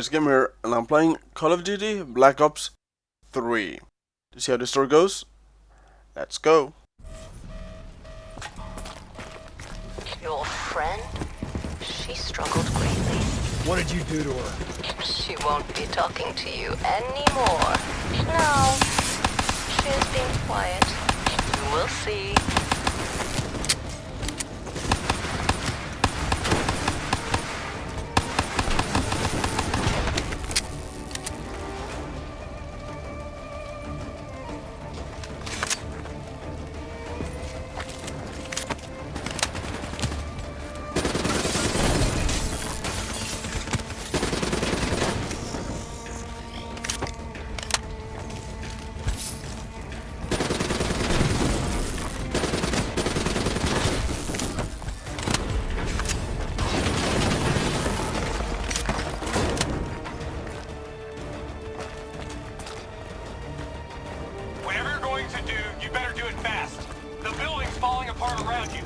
guys, Gamer, and I'm playing Call of Duty Black Ops 3. To see how the story goes, let's go. Your friend? She struggled greatly. What did you do to her? She won't be talking to you anymore. No, she is being quiet. You will see. Around you.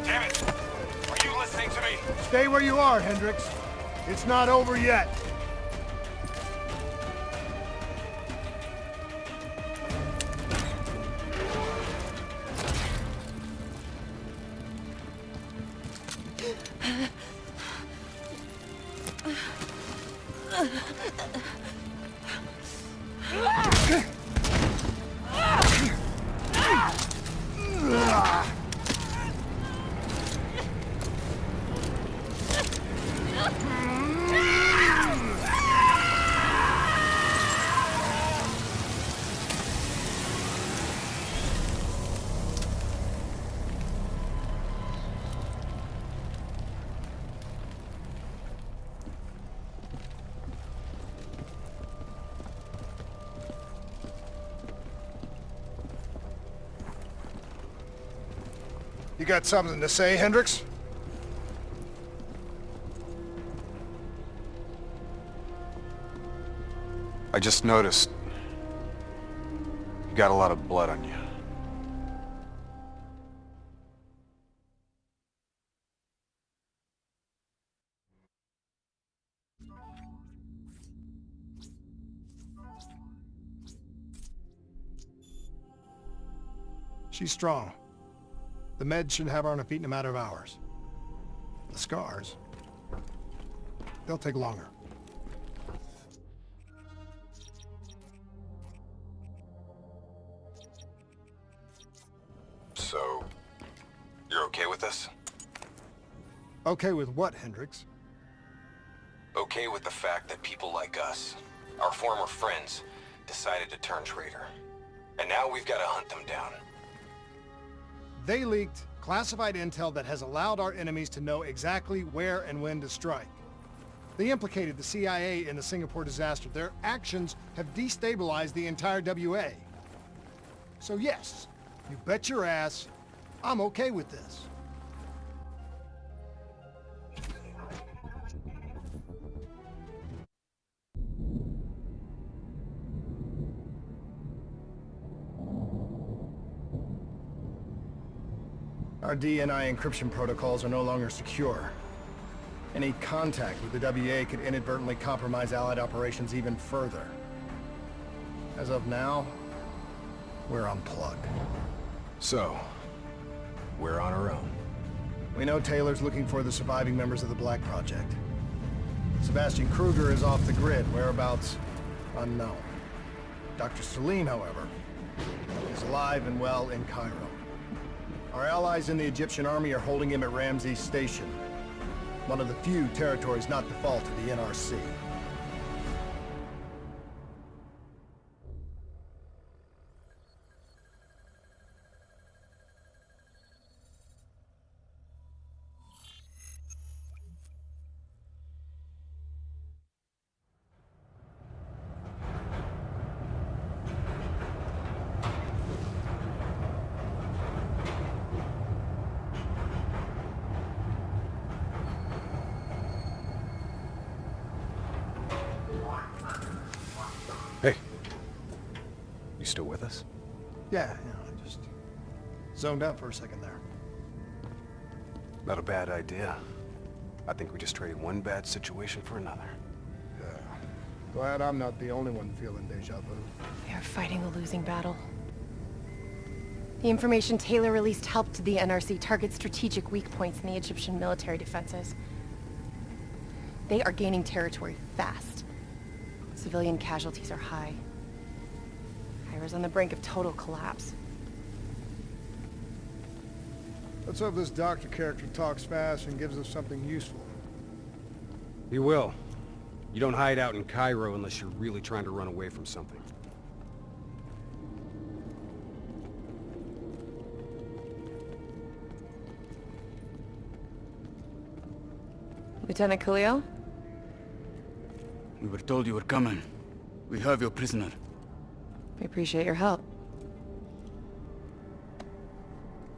Damn it! Are you listening to me? Stay where you are, Hendricks. It's not over yet. You got something to say, Hendricks? I just noticed you got a lot of blood on you. She's strong. The meds should have her on her feet in a matter of hours. The scars, they'll take longer. So, you're okay with this? Okay with what, Hendricks? Okay with the fact that people like us, our former friends, decided to turn traitor. And now we've got to hunt them down. They leaked classified intel that has allowed our enemies to know exactly where and when to strike. They implicated the CIA in the Singapore disaster. Their actions have destabilized the entire WA. So yes, you bet your ass, I'm okay with this. Our DNI encryption protocols are no longer secure. Any contact with the WA could inadvertently compromise Allied operations even further. As of now, we're unplugged. So, we're on our own. We know Taylor's looking for the surviving members of the Black Project. Sebastian Kruger is off the grid, whereabouts unknown. Dr. Salim, however, is alive and well in Cairo. Our allies in the Egyptian army are holding him at Ramses Station, one of the few territories not default to the NRC. You still with us? Yeah, I just zoned out for a second there. Not a bad idea. I think we just traded one bad situation for another. Yeah. Glad I'm not the only one feeling deja vu. We are fighting a losing battle. The information Taylor released helped the NRC target strategic weak points in the Egyptian military defenses. They are gaining territory fast. Civilian casualties are high. Caira's on the brink of total collapse. Let's hope this doctor character talks fast and gives us something useful. He will. You don't hide out in Cairo unless you're really trying to run away from something. Lieutenant Khalil? We were told you were coming. We have your prisoner. We appreciate your help.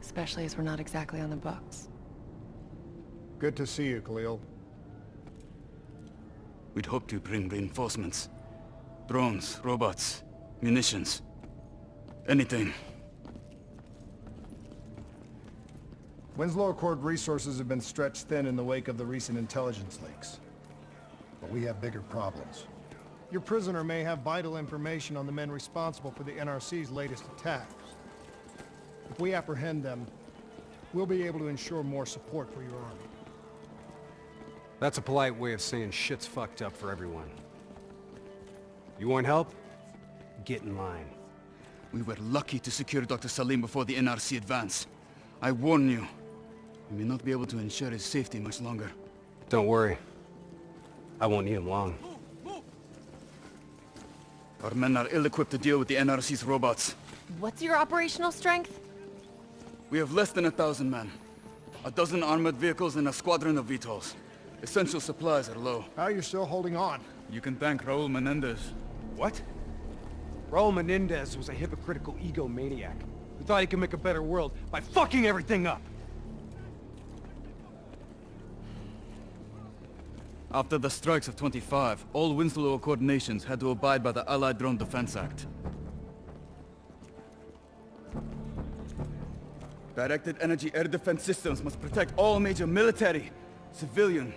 Especially as we're not exactly on the books. Good to see you, Khalil. We'd hoped to bring reinforcements. Drones, robots, munitions. Anything. Winslow Accord resources have been stretched thin in the wake of the recent intelligence leaks. But we have bigger problems. Your prisoner may have vital information on the men responsible for the NRC's latest attacks. If we apprehend them, we'll be able to ensure more support for your army. That's a polite way of saying shit's fucked up for everyone. You want help? Get in line. We were lucky to secure Dr. Salim before the NRC advance. I warn you, we may not be able to ensure his safety much longer. Don't worry. I won't need him long. Our men are ill-equipped to deal with the NRC's robots. What's your operational strength? We have less than 1,000 men. 12 armored vehicles and a squadron of VTOLs. Essential supplies are low. How are you still holding on? You can thank Raul Menendez. What? Raul Menendez was a hypocritical egomaniac who thought he could make a better world by fucking everything up. After the strikes of 25, all Winslow Accord nations had to abide by the Allied Drone Defense Act. Directed energy air defense systems must protect all major military, civilian,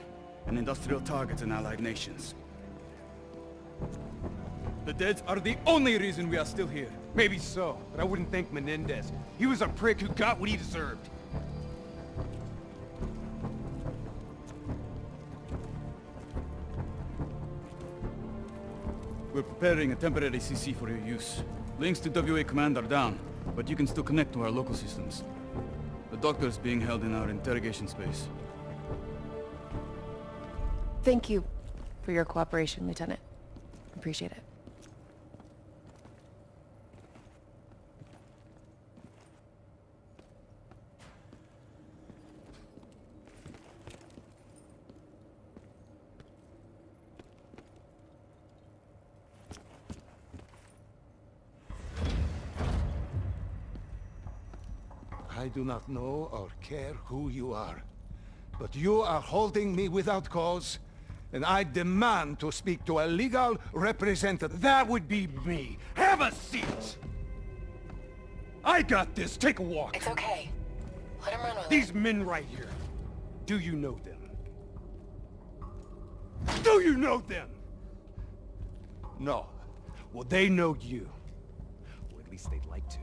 and industrial targets in Allied nations. The dead are the only reason we are still here. Maybe so, but I wouldn't thank Menendez. He was a prick who got what he deserved. We're preparing a temporary CC for your use. Links to WA Command are down, but you can still connect to our local systems. The doctor is being held in our interrogation space. Thank you for your cooperation, Lieutenant. Appreciate it. I do not know or care who you are, but you are holding me without cause, and I demand to speak to a legal representative. That would be me. Have a seat! I got this. Take a walk. It's okay. Let him run with These it. men right here. Do you know them? Do you know them? No. Well, they know you. Or at least they'd like to.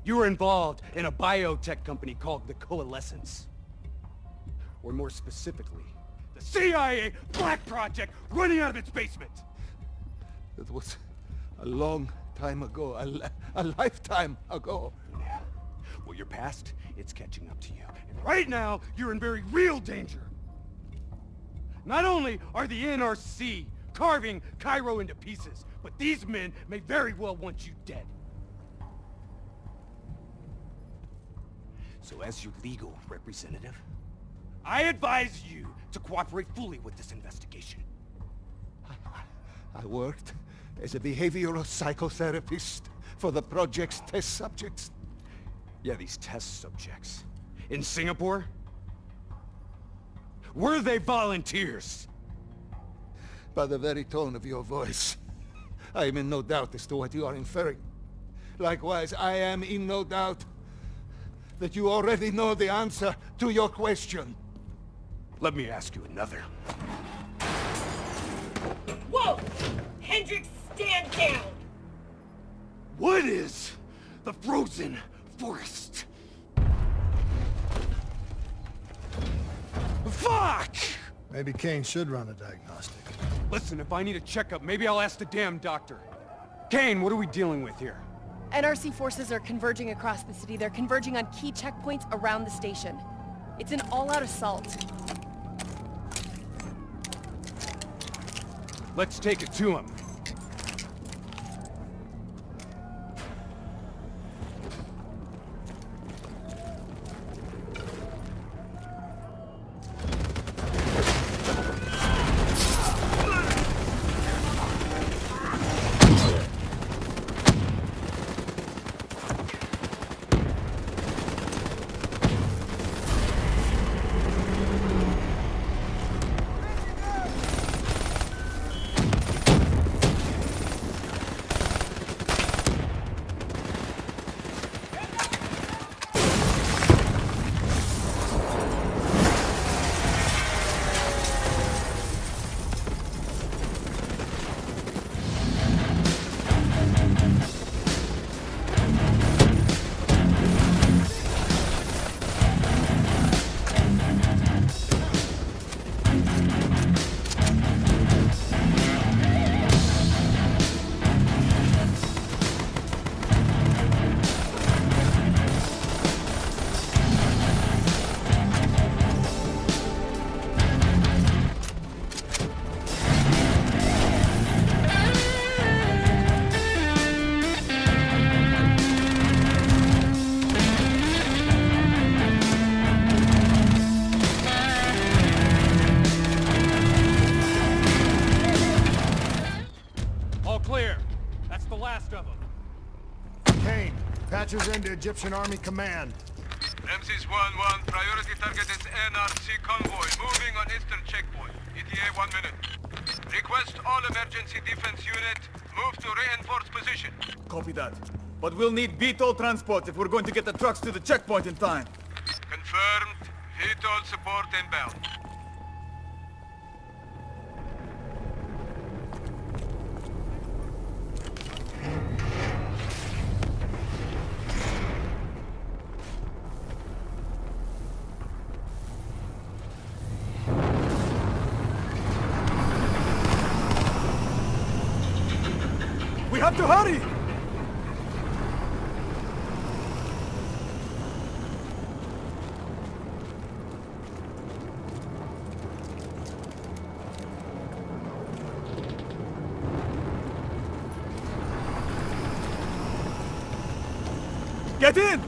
You were involved in a biotech company called the Coalescence. Or more specifically, the CIA Black Project running out of its basement. It was a long time ago, a lifetime ago. Yeah. Well, your past, it's catching up to you. And right now, you're in very real danger. Not only are the NRC carving Cairo into pieces, but these men may very well want you dead. So as your legal representative, I advise you to cooperate fully with this investigation. I worked as a behavioral psychotherapist for the project's test subjects. Yeah, these test subjects. In Singapore? Were they volunteers? By the very tone of your voice, I am in no doubt as to what you are inferring. Likewise, I am in no doubt that you already know the answer to your question. Let me ask you another. Whoa! Hendricks, stand down! What is the frozen forest? Fuck! Maybe Kane should run a diagnostic. Listen, if I need a checkup, maybe I'll ask the damn doctor. Kane, what are we dealing with here? NRC forces are converging across the city. They're converging on key checkpoints around the station. It's an all-out assault. Let's take it to him. Patches into Egyptian Army Command. MC's 1-1, priority target is NRC convoy, moving on eastern checkpoint. ETA 1 minute. Request all emergency defense unit, move to reinforced position. Copy that. But we'll need VTOL transport if we're going to get the trucks to the checkpoint in time. Confirmed. VTOL support inbound. We have to hurry! Get in!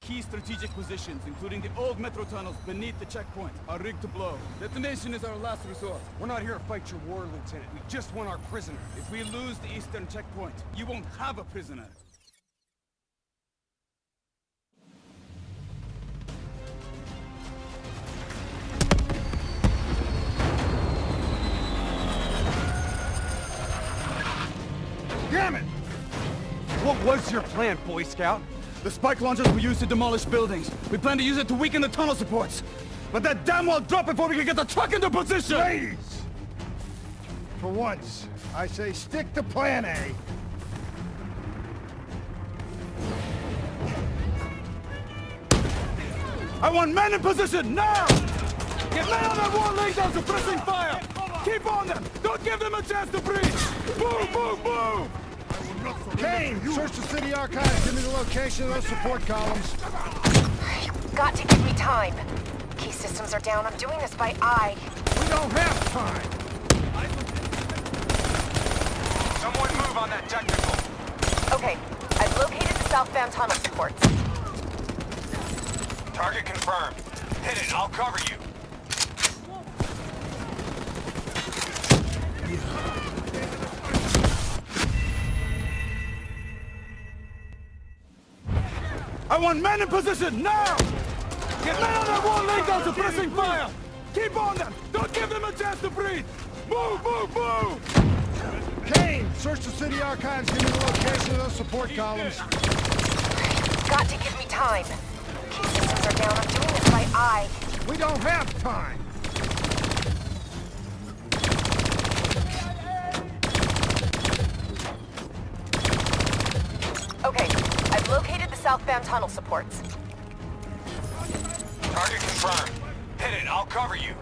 Key strategic positions, including the old metro tunnels beneath the checkpoint, are rigged to blow. Detonation is our last resort. We're not here to fight your war, Lieutenant. We just want our prisoner. If we lose the eastern checkpoint, you won't have a prisoner. Damn it! What was your plan, Boy Scout? The spike launchers were used to demolish buildings. We plan to use it to weaken the tunnel supports. But that damn well drop before we can get the truck into position! Ladies! For once, I say stick to Plan A. I want men in position, now! Get men on that wall laying down suppressing fire! Keep on them! Don't give them a chance to breathe! Move, move, move! Kane, search the city archives. Give me the location of those support columns. You've got to give me time. Key systems are down. I'm doing this by eye. We don't have time. Someone move on that technical. Okay, I've located the southbound tunnel supports. Target confirmed. Hit it, I'll cover you. I I want men in position, now! Get men on that wall, lay down suppressing fire! Keep on them! Don't give them a chance to breathe! Move, move, move! Kane, search the city archives, give me the location of those support columns. Got to give me time. Key systems are down. I'm doing this by eye. We don't have time! Okay, I've located the southbound tunnel supports. Target confirmed. Hit it, I'll cover you.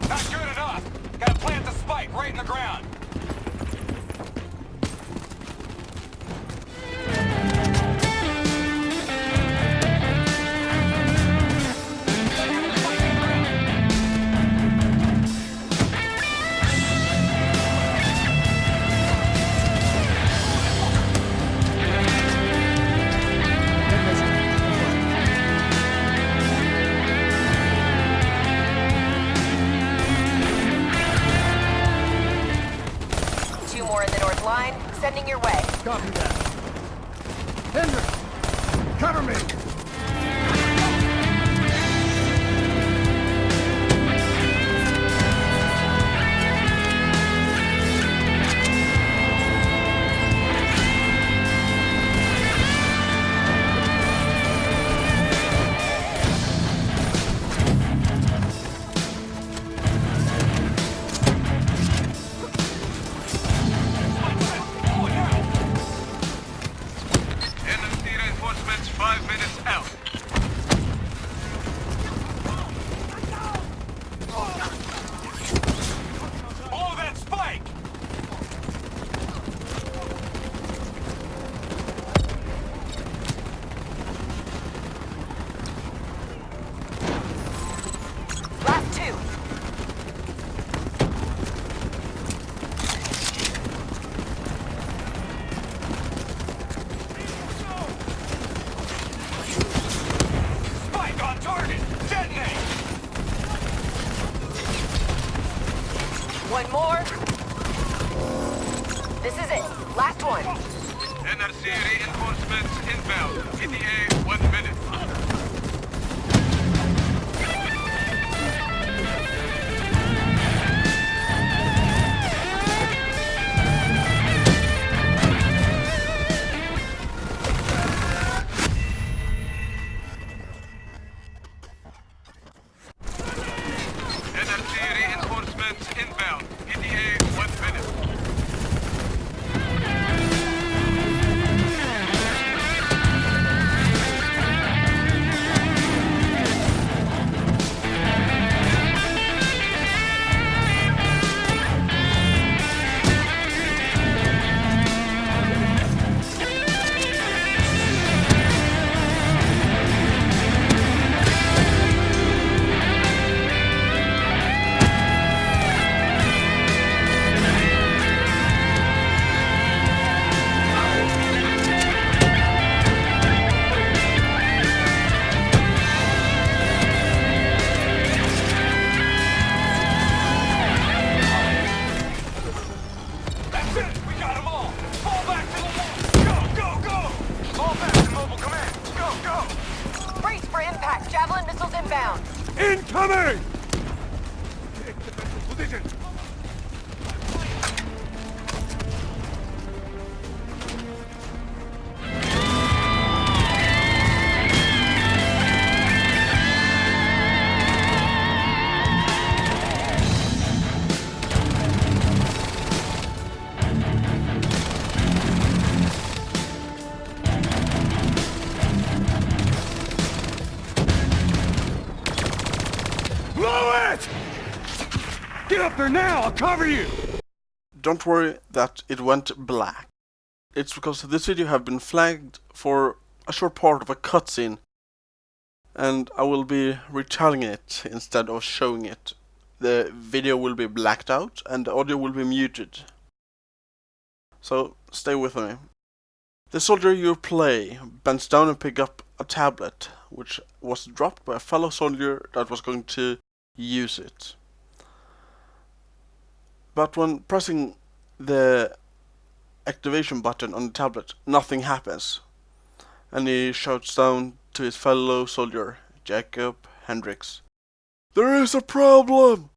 Not good enough. Gotta plant the spike right in the ground. Sending your way. Copy that. Hendricks, cover me! One more. This is it. Last one. NRC reinforcements inbound. ETA 1 minute. NRC reinforcements inbound. ETA 1 minute. Javelin missiles inbound. Incoming! Position. Get up there now! I'll cover you! Don't worry that it went black. It's because this video have been flagged for a short part of a cutscene, and I will be retelling it instead of showing it. The video will be blacked out and the audio will be muted. So stay with me. The soldier you play bends down and picks up a tablet, which was dropped by a fellow soldier that was going to use it. But when pressing the activation button on the tablet, nothing happens. And he shouts down to his fellow soldier, Jacob Hendricks, "There is a problem!"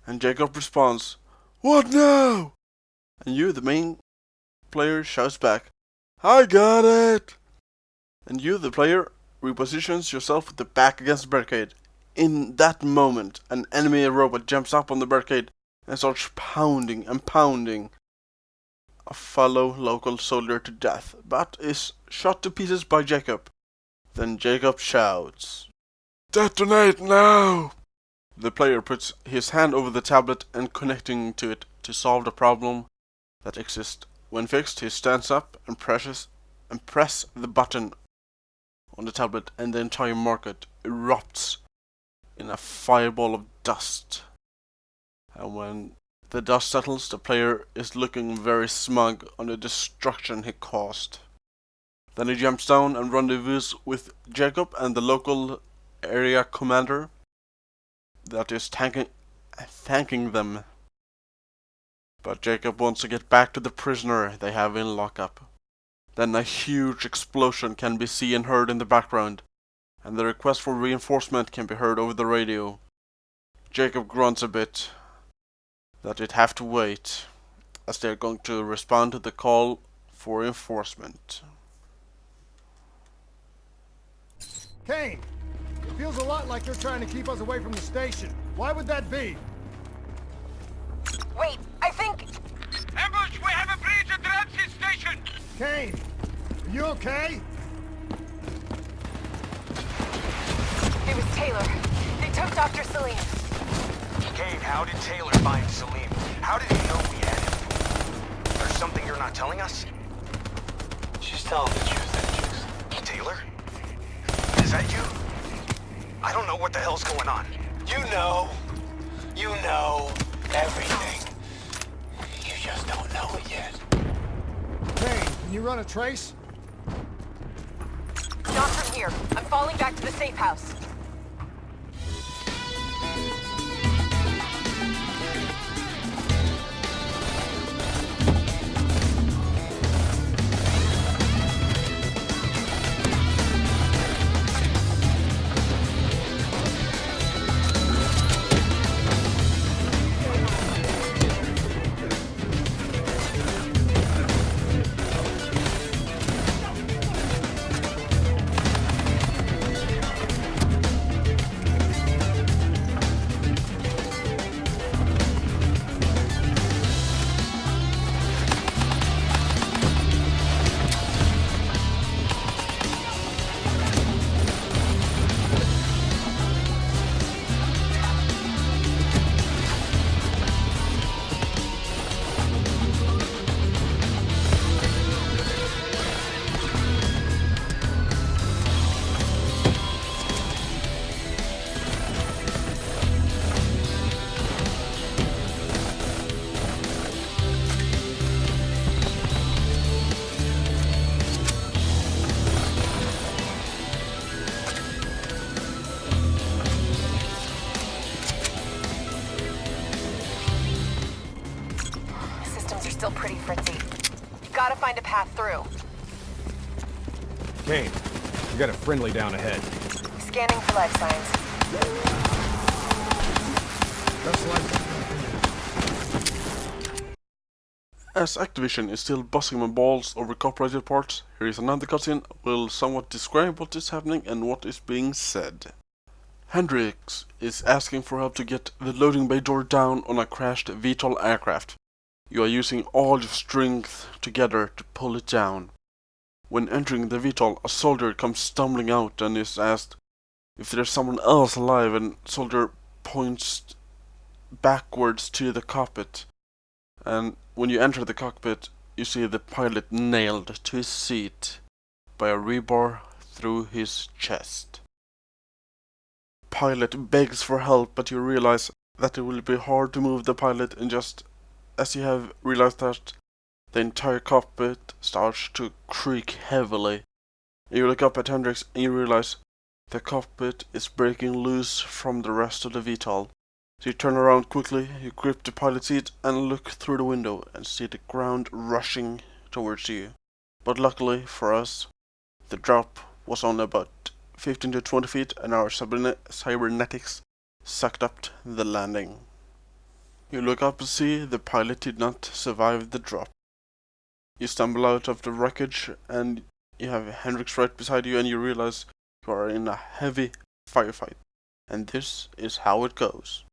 And Jacob responds, "What now?" And you, the main player, shouts back, "I got it!" And you, the player, repositions yourself with the back against the barricade. In that moment, an enemy robot jumps up on the barricade and starts pounding and pounding a fellow local soldier to death, but is shot to pieces by Jacob. Then Jacob shouts, "Detonate now!" The player puts his hand over the tablet and connecting to it to solve the problem that exists. When fixed, he stands up and press the button on the tablet, and the entire market erupts in a fireball of dust. And when the dust settles, the player is looking very smug on the destruction he caused. Then he jumps down and rendezvous with Jacob and the local area commander that is thanking them. But Jacob wants to get back to the prisoner they have in lockup. Then a huge explosion can be seen and heard in the background, and the request for reinforcement can be heard over the radio. Jacob grunts a bit that it have to wait, as they are going to respond to the call for reinforcement. Kane! It feels a lot like they're trying to keep us away from the station. Why would that be? Wait, I think... Ambush! We have a breach at the Lazzzy station! Kane! Are you okay? It was Taylor. They took Dr. Salim. Kane, how did Taylor find Salim? How did he know we had him? There's something you're not telling us? She's telling the truth, Hendricks. Taylor? Is that you? I don't know what the hell's going on. You know everything. You just don't know it yet. Kane, can you run a trace? Not from here. I'm falling back to the safe house. Still pretty fritzy. Gotta find a path through. Kane, we got a friendly down ahead. Scanning for life signs. Just like... As Activision is still busting my balls over copyrighted parts, here is another cutscene will somewhat describe what is happening and what is being said. Hendricks is asking for help to get the loading bay door down on a crashed VTOL aircraft. You are using all your strength together to pull it down. When entering the VTOL, a soldier comes stumbling out and is asked if there's someone else alive, and soldier points backwards to the cockpit. And when you enter the cockpit, you see the pilot nailed to his seat by a rebar through his chest. Pilot begs for help, but you realize that it will be hard to move the pilot, and just as you have realized that, the entire cockpit starts to creak heavily. You look up at Hendricks and you realize the cockpit is breaking loose from the rest of the VTOL. So you turn around quickly, you grip the pilot seat and look through the window and see the ground rushing towards you. But luckily for us, the drop was only about 15 to 20 feet and our cybernetics sucked up the landing. You look up and see the pilot did not survive the drop. You stumble out of the wreckage and you have Hendrix right beside you and you realize you are in a heavy firefight. And this is how it goes.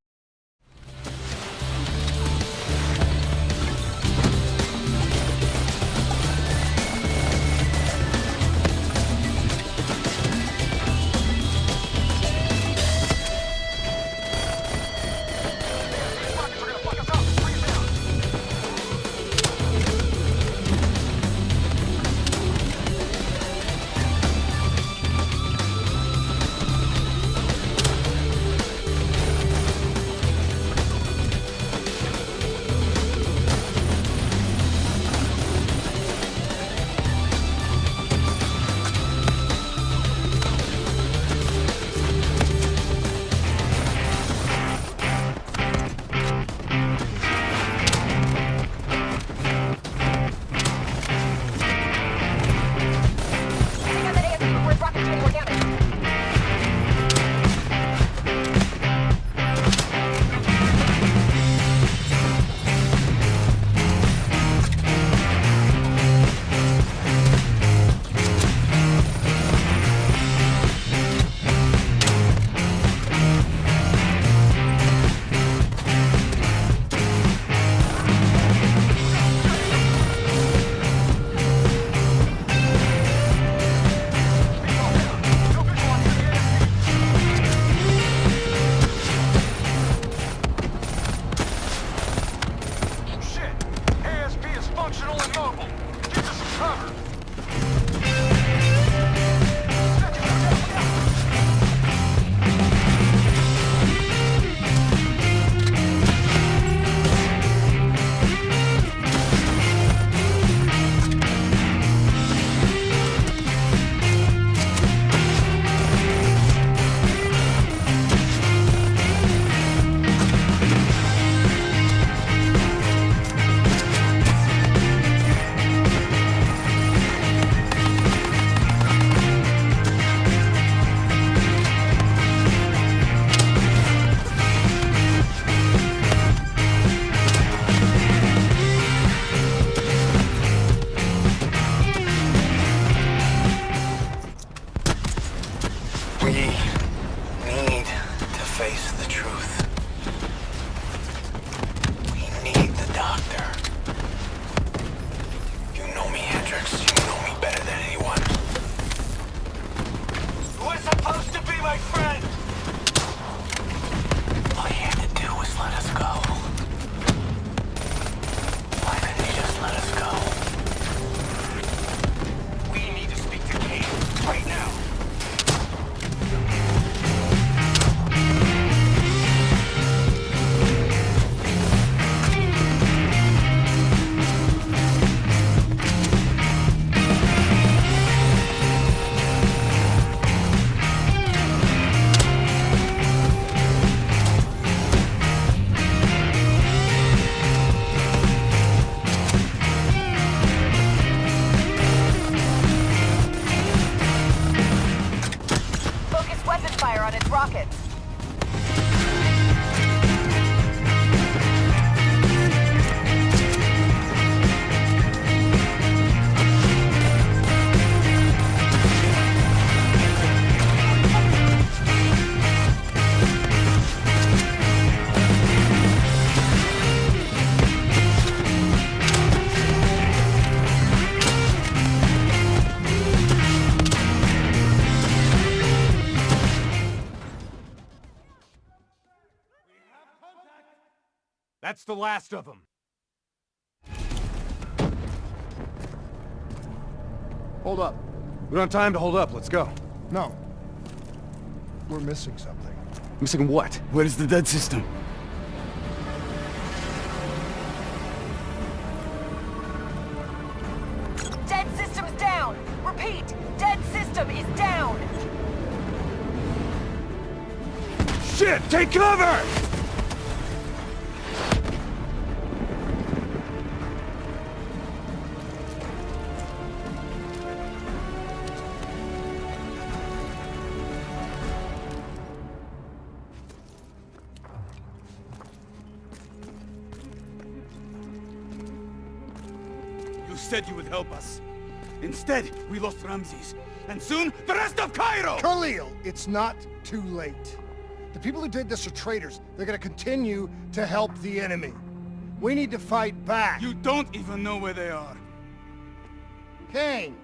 That's the last of them. Hold up. We don't have time to hold up. Let's go. No. We're missing something. Missing what? Where is the dead system? Dead system's down! Repeat, dead system is down! Shit! Take cover! said you would help us. Instead, we lost Ramses, and soon the rest of Cairo! Khalil, it's not too late. The people who did this are traitors. They're gonna continue to help the enemy. We need to fight back. You don't even know where they are. Kane,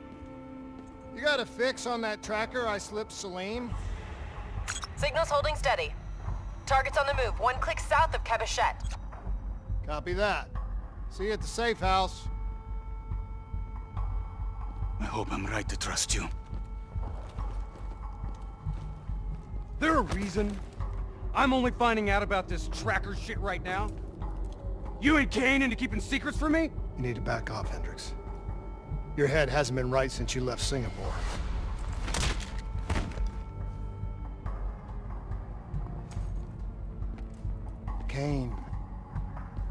you got a fix on that tracker I slipped Salim? Signal's holding steady. Target's on the move, 1 click south of Cabochette. Copy that. See you at the safe house. I hope I'm right to trust you. There a reason I'm only finding out about this tracker shit right now? You and Kane into keeping secrets from me? You need to back off, Hendricks. Your head hasn't been right since you left Singapore. Kane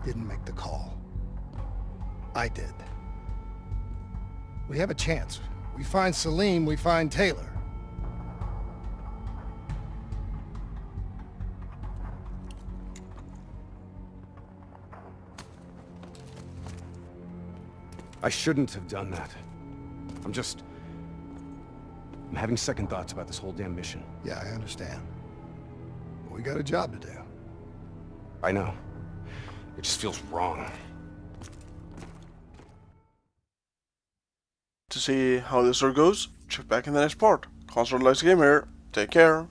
didn't make the call. I did. We have a chance. We find Salim, we find Taylor. I shouldn't have done that. I'm having second thoughts about this whole damn mission. Yeah, I understand. But we got a job to do. I know. It just feels wrong. To see how this story goes, check back in the next part. ConZor Lazzzy here. Take care.